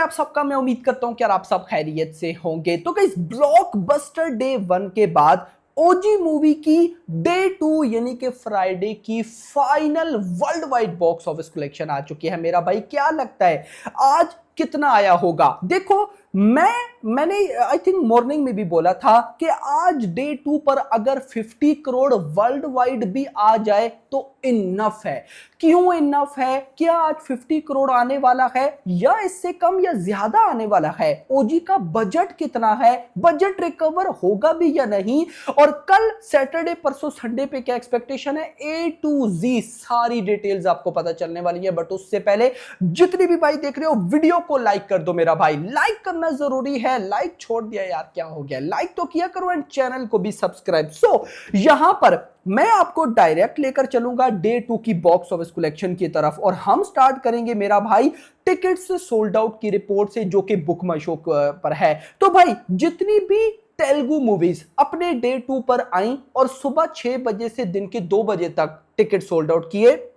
आप सबका? मैं उम्मीद करता हूं कि यार आप सब खैरियत से होंगे। तो गाइस, ब्लॉकबस्टर डे 1 के बाद ओजी मूवी की डे 2 यानी कि फ्राइडे की final world wide box office collection आ चुकी है। मेरा भाई क्या लगता है आज कितना आया होगा? देखो, मैंने आई थिंक मॉर्निंग में भी बोला था कि आज डे 2 पर अगर 50 करोड़ वर्ल्ड वाइड भी आ जाए तो इनफ है। क्यों इनफ है? क्या आज 50 करोड़ आने वाला है या इससे कम या ज्यादा आने वाला है? ओजी का बजट कितना है? बजट रिकवर होगा भी या नहीं? और कल सैटरडे परसों संडे पे क्या एक्सपेक्टेशन है? ए टू जी सारी डिटेल्स आपको पता चलने वाली है। बट उससे पहले जितनी भी भाई देख रहे हो, वीडियो को लाइक कर दो मेरा भाई। लाइक करना जरूरी है। लाइक छोड़ दिया यार, क्या हो गया? लाइक तो किया करो एंड चैनल को भी सब्सक्राइब। सो यहां पर मैं आपको डायरेक्ट लेकर चलूंगा डे 2 की बॉक्स ऑफिस कलेक्शन की तरफ और हम स्टार्ट करेंगे मेरा भाई टिकट्स सोल्ड आउट की रिपोर्ट से, जो कि बुक माई शो पर है। तो भाई जितनी भी तेलुगु मूवीज अपने डे 2 पर आई और सुबह 6 बजे से दिन के 2 बजे तक टिकट सोल्ड आउट किए,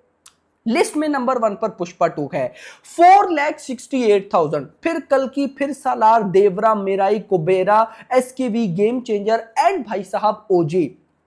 लिस्ट में नंबर 1 पर पुष्पा 2 है 4,68,000। फिर कल की, फिर सालार, देवरा, Mirae, Kubera, SKV, game changer and भाई साहब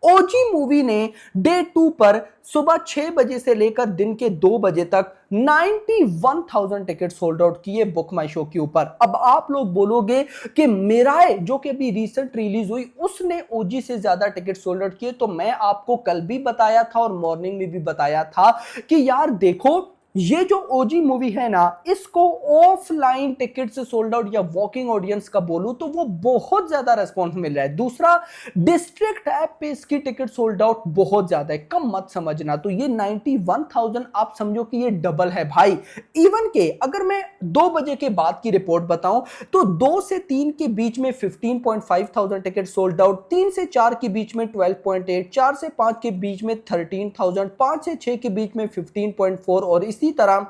ओजी मूवी ने डे 2 पर सुबह 6 बजे से लेकर दिन के 2 बजे तक 91,000 टिकट सोल्ड आउट किए बुक माई शो के ऊपर। अब आप लोग बोलोगे कि मेराए जो कि अभी रिसेंट रिलीज हुई उसने ओजी से ज्यादा टिकट सोल्ड आउट किए। तो मैं आपको कल भी बताया था और मॉर्निंग में भी बताया था कि यार देखो, ये जो ओजी मूवी है ना, इसको ऑफलाइन टिकट से सोल्ड आउट या वॉकिंग ऑडियंस का बोलूं तो वो बहुत ज्यादा रेस्पॉन्स मिल रहा है। दूसरा, डिस्ट्रिक्ट ऐप पे इसकी टिकट सोल्ड आउट बहुत ज्यादा है, कम मत समझना। तो ये 91,000 आप समझो कि ये डबल है भाई। इवन के अगर मैं 2 बजे के बाद की रिपोर्ट बताऊं तो 2 से 3 के बीच में 15,500 टिकट सोल्ड आउट, 3 से 4 के बीच में 12.8, 4 से 5 के बीच में 13,000, 5 से 6 के बीच में 15.4 और इसी तरह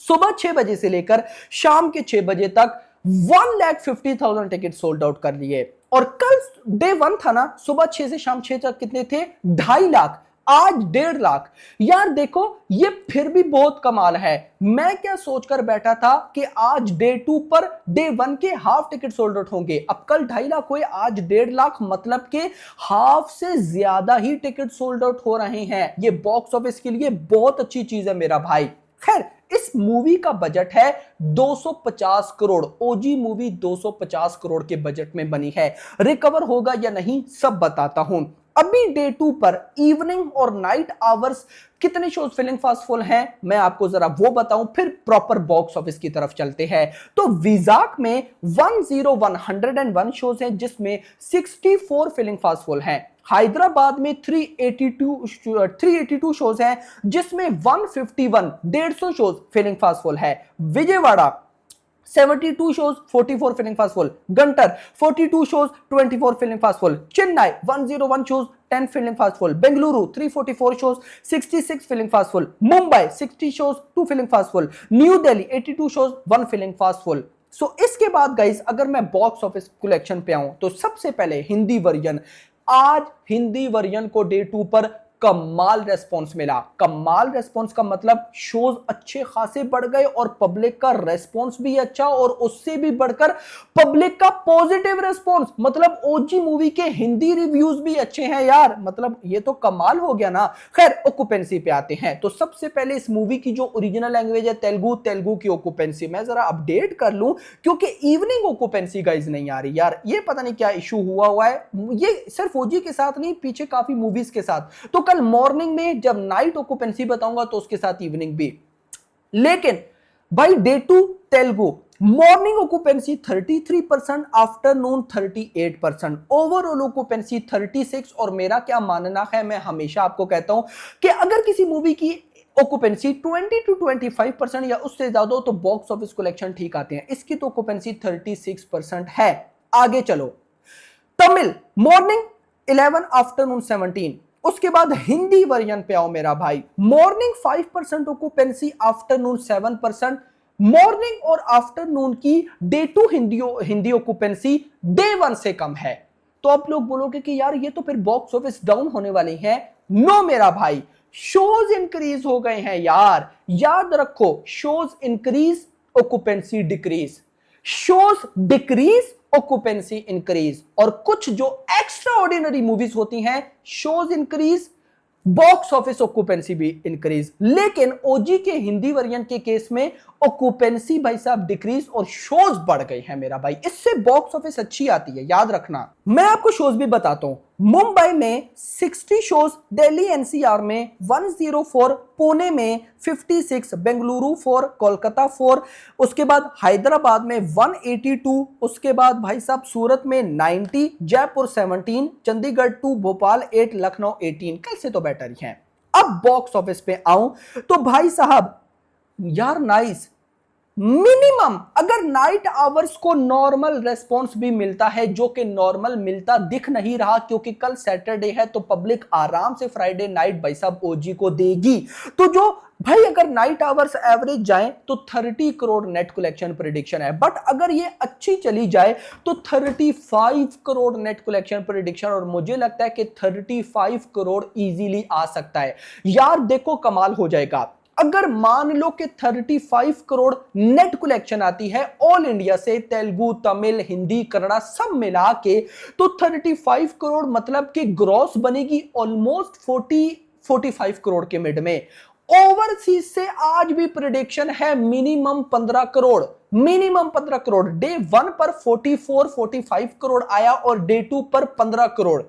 सुबह 6 बजे से लेकर शाम के 6 बजे तक 1,50,000 टिकट सोल्ड आउट कर लिए। और कल डे 1 था ना, सुबह 6 से शाम 6 तक कितने थे? 2.5 लाख। आज 1.5 लाख। यार देखो, ये फिर भी बहुत कमाल है। मैं क्या सोचकर बैठा था कि आज डे 2 पर डे 1 के हाफ टिकट सोल्ड आउट होंगे। अब कल 2.5 लाख हुए, आज 1.5 लाख, मतलब के हाफ से ज्यादा ही टिकट सोल्ड आउट हो रहे हैं। ये बॉक्स ऑफिस के लिए बहुत अच्छी चीज है मेरा भाई। खैर, इस मूवी का बजट है 250 करोड़। ओजी मूवी 250 करोड़ के बजट में बनी है। रिकवर होगा या नहीं सब बताता हूं। अभी डे 2 पर इवनिंग और नाइट आवर्स कितने शोज फिलिंग फास्टफुल हैं मैं आपको जरा वो बताऊं, फिर प्रॉपर बॉक्स ऑफिस की तरफ चलते हैं। तो विजाक में 101 शोज हैं जिसमें 64 फिलिंग फास्टफुल हैं। हैदराबाद में 382 शोज हैं जिसमें 151 150 शोज फिलिंग फास्टफुल है। Vijayawada 72 shows 44 filling fast full. Guntur 42 shows 24 filling fast full. Chennai 101 shows 10 filling fast full. Bengaluru 344 shows 66 filling fast full. Mumbai 60 shows 2 filling fast full. New Delhi 82 shows 1 filling fast full. So इसके बाद गाइस, अगर मैं बॉक्स ऑफिस कलेक्शन पे आऊं तो सबसे पहले हिंदी वर्जन। आज हिंदी वर्जन को डे 2 पर कमाल रेस्पॉन्स मिला। कमाल रेस्पॉन्स का मतलब शोज अच्छे खासे बढ़ गए और पब्लिक का रेस्पॉन्स भी अच्छा, और उससे भी बढ़कर पब्लिक का पॉजिटिव रेस्पॉन्स, मतलब ओजी मूवी के हिंदी रिव्यूज भी अच्छे हैं यार। मतलब ये तो कमाल हो गया ना। खैर, ऑक्यूपेंसी पे आते हैं। तो सबसे पहले इस मूवी की जो ओरिजिनल लैंग्वेज है तेलुगु की ऑक्यूपेंसी मैं जरा अपडेट कर लूं, क्योंकि इवनिंग ऑक्यूपेंसी गाइस नहीं आ रही यार। ये पता नहीं क्या इशू हुआ है। ये सिर्फ ओजी के साथ नहीं, पीछे काफी मूवीज के साथ। तो कल मॉर्निंग में जब नाइट ऑक्यूपेंसी बताऊंगा तो उसके साथ इवनिंग भी। लेकिन भाई day 2 Telugu morning occupancy 33%, afternoon 38%, overall occupancy 36। और मेरा क्या मानना है, मैं हमेशा आपको कहता हूं कि अगर किसी मूवी की ऑक्यूपेंसी 20 to 25% या उससे ज्यादा हो तो बॉक्स ऑफिस कलेक्शन ठीक आते हैं। इसकी तो ऑक्यूपेंसी 36% है। आगे चलो, तमिल मॉर्निंग 11, आफ्टरनून 17। उसके बाद हिंदी वर्जन पे आओ मेरा भाई। Morning 5% occupancy, afternoon 7%। मॉर्निंग और आफ्टरनून की डे 2 हिंदी ऑक्यूपेंसी डे 1 से कम है। तो आप लोग बोलोगे कि यार ये तो फिर बॉक्स ऑफिस डाउन होने वाली है। नो मेरा भाई, शोज इंक्रीज हो गए हैं यार। याद रखो, shows increase occupancy decrease, shows decrease occupancy increase, और कुछ जो एक्स्ट्रा ऑर्डिनरी मूवीज होती हैं shows increase, box office occupancy भी इंक्रीज। लेकिन ओजी के हिंदी वर्जन के केस में ऑक्यूपेंसी भाई साहब डिक्रीज और शोज बढ़ गई हैं मेरा भाई, इससे बॉक्स ऑफिस अच्छी आती है, याद रखना। मैं आपको शोज भी बताता हूं, मुंबई में 60 शोज, दिल्ली एनसीआर में 104, पुणे में 56, बेंगलुरु 4, कोलकाता 4, उसके बाद हैदराबाद में 182, उसके बाद भाई साहब सूरत में 90, जयपुर 17, चंडीगढ़ 2, भोपाल 8, लखनऊ 18, कैसे तो बेटर ही हैं। अब बॉक्स ऑफिस पे आऊं तो भाई साहब यार नाइस, मिनिमम अगर नाइट आवर्स को नॉर्मल रेस्पॉन्स भी मिलता है, जो कि नॉर्मल मिलता दिख नहीं रहा क्योंकि कल सैटरडे है तो पब्लिक आराम से फ्राइडे नाइट भाई साहब ओजी को देगी। तो जो भाई अगर नाइट आवर्स एवरेज जाए तो 30 करोड़ नेट कलेक्शन प्रेडिक्शन है, बट अगर ये अच्छी चली जाए तो 35 करोड़ नेट कलेक्शन प्रेडिक्शन, और मुझे लगता है कि 35 करोड़ इजीली आ सकता है यार। देखो कमाल हो जाएगा अगर मान लो कि 35 करोड़ नेट कलेक्शन आती है ऑल इंडिया से, तेलुगु, तमिल, हिंदी, कन्नड़ा सब मिला के, तो 35 करोड़ मतलब कि ग्रॉस बनेगी ऑलमोस्ट 45 करोड़ के मिड में। ओवरसीज से आज भी प्रेडिक्शन है minimum 15 crore, minimum 15 crore. Day 1 पर 44-45 करोड़ आया और डे 2 पर 15 करोड़।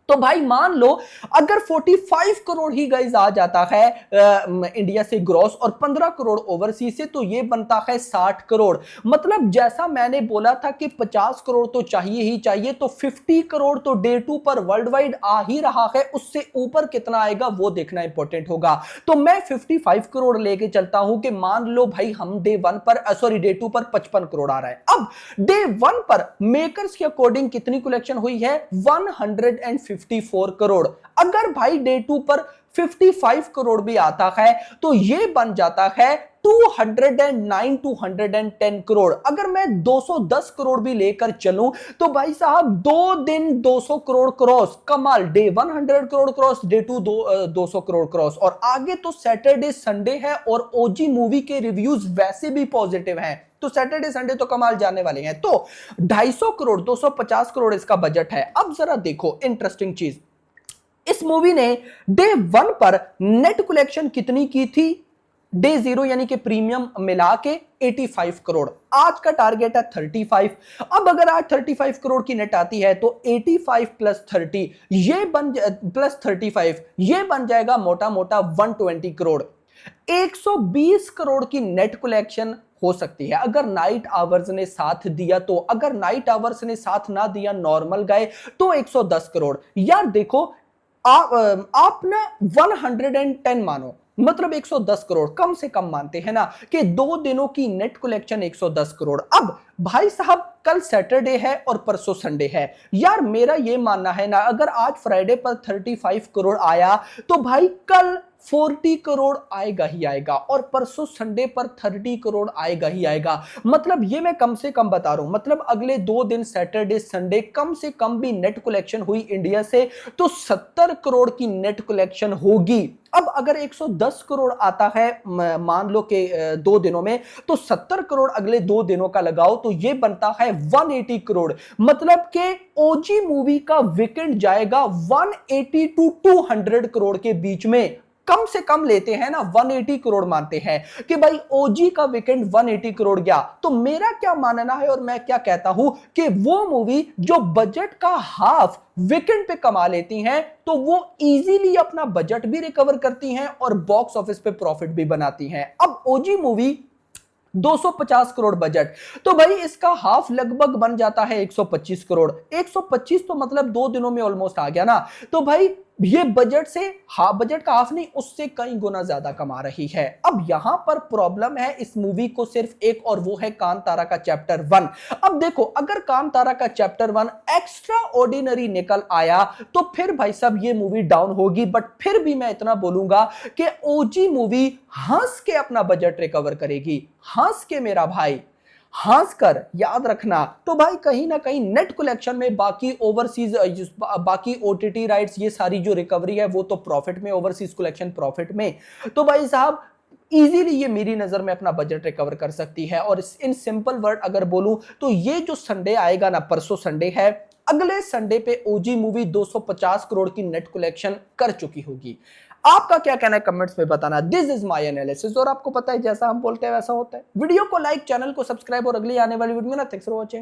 तो भाई मान लो अगर 45 करोड़ ही गाइस आ जाता है इंडिया से ग्रॉस और 15 करोड़ ओवरसीज से, तो ये बनता है 60 करोड़। मतलब जैसा मैंने बोला था कि 50 करोड़ तो चाहिए ही चाहिए, तो 50 करोड़ तो डे 2 पर वर्ल्ड वाइड आ ही रहा है, उससे ऊपर कितना आएगा वो देखना इंपॉर्टेंट होगा। तो मैं 55 करोड़ लेके चलता हूं कि मान लो भाई हम डे 1 पर डे 2 पर 55 करोड़ आ रहा है। अब डे 1 पर मेकर्स के अकॉर्डिंग कितनी कलेक्शन हुई है, 154 करोड़। अगर भाई डे 2 पर 55 करोड़ भी आता है तो ये बन जाता है 210 करोड़। अगर मैं 210 करोड़ भी लेकर चलूं तो भाई साहब 2 दिन 200 करोड़ क्रॉस, कमाल। Day 100 crore cross, day 2 200 crore cross, और आगे तो सैटरडे संडे है और ओजी मूवी के रिव्यूज वैसे भी पॉजिटिव हैं, तो सैटरडे संडे तो कमाल जाने वाले हैं। तो 250 करोड़ 250 करोड़ इसका बजट है। अब जरा देखो इंटरेस्टिंग चीज, इस मूवी ने डे 1 पर नेट कलेक्शन कितनी की थी, डे 0 यानी कि प्रीमियम मिला के 85 करोड़। आज का टारगेट है 35। अब अगर आज 35 करोड़ की नेट आती है तो 85 प्लस 30 ये प्लस 35 ये बन जाएगा मोटा मोटा 120 करोड़। 120 करोड़ की नेट कलेक्शन हो सकती है अगर नाइट आवर्स ने साथ दिया तो। अगर नाइट आवर्स ने साथ ना दिया, नॉर्मल गए, तो 110 करोड़। यार देखो आप ना 110 मानो, मतलब 110 करोड़ कम से कम मानते हैं ना कि 2 दिनों की नेट कलेक्शन 110 करोड़। अब भाई साहब कल सैटरडे है और परसों संडे है, यार मेरा ये मानना है ना, अगर आज फ्राइडे पर 35 करोड़ आया तो भाई कल 40 करोड़ आएगा ही आएगा, और परसों संडे पर 30 करोड़ आएगा ही आएगा। मतलब ये मैं कम से कम बता रहा हूं, मतलब अगले 2 दिन सैटरडे संडे कम से कम भी नेट कलेक्शन हुई इंडिया से तो 70 करोड़ की नेट कलेक्शन होगी। अब अगर 110 करोड़ आता है मान लो कि 2 दिनों में, तो 70 करोड़ अगले 2 दिनों का लगाओ तो ये बनता है 180 करोड़। मतलब कि ओजी मूवी का वीकेंड जाएगा 180 टू 200 करोड़ के बीच में। कम से कम लेते हैं ना 180 करोड़ मानते हैं कि भाई ओजी का वीकेंड 180 करोड़ गया। तो मेरा क्या मानना है और मैं क्या कहता हूं कि वो मूवी जो बजट का हाफ वीकेंड पे कमा लेती हैं तो वो इजीली अपना बजट भी रिकवर करती हैं और बॉक्स ऑफिस पे प्रॉफिट भी बनाती हैं। अब ओजी मूवी 250 करोड़ बजट, तो भाई इसका हाफ लगभग बन जाता है 125 करोड़। 125 तो मतलब 2 दिनों में ऑलमोस्ट आ गया ना। तो भाई ये बजट से बजट का हाफ नहीं, उससे कई गुना ज्यादा कमा रही है। अब यहां पर प्रॉब्लम है इस मूवी को सिर्फ एक, और वो है कांतारा का चैप्टर 1। अब देखो अगर कांतारा का चैप्टर 1 एक्स्ट्रा ऑर्डिनरी निकल आया तो फिर भाई साहब ये मूवी डाउन होगी, बट फिर भी मैं इतना बोलूंगा कि ओजी मूवी हंस के अपना बजट रिकवर करेगी। हंस के मेरा भाई, हंस कर, याद रखना। तो भाई कहीं ना कहीं नेट कलेक्शन में बाकी ओवरसीज बाकी ओटीटी राइट्स ये सारी जो रिकवरी है वो तो प्रॉफिट में, ओवरसीज कलेक्शन प्रॉफिट में। तो भाई साहब इजीली ये मेरी नजर में अपना बजट रिकवर कर सकती है। और इन सिंपल वर्ड अगर बोलूं तो ये जो संडे आएगा ना, परसों संडे है, अगले संडे पे ओजी मूवी 250 करोड़ की नेट कलेक्शन कर चुकी होगी। आपका क्या कहना है कमेंट्स में बताना। दिस इज माय एनालिसिस, और आपको पता है जैसा हम बोलते हैं वैसा होता है। वीडियो को लाइक, चैनल को सब्सक्राइब, और अगली आने वाली वीडियो में ना, थैंक्स फॉर वॉचिंग।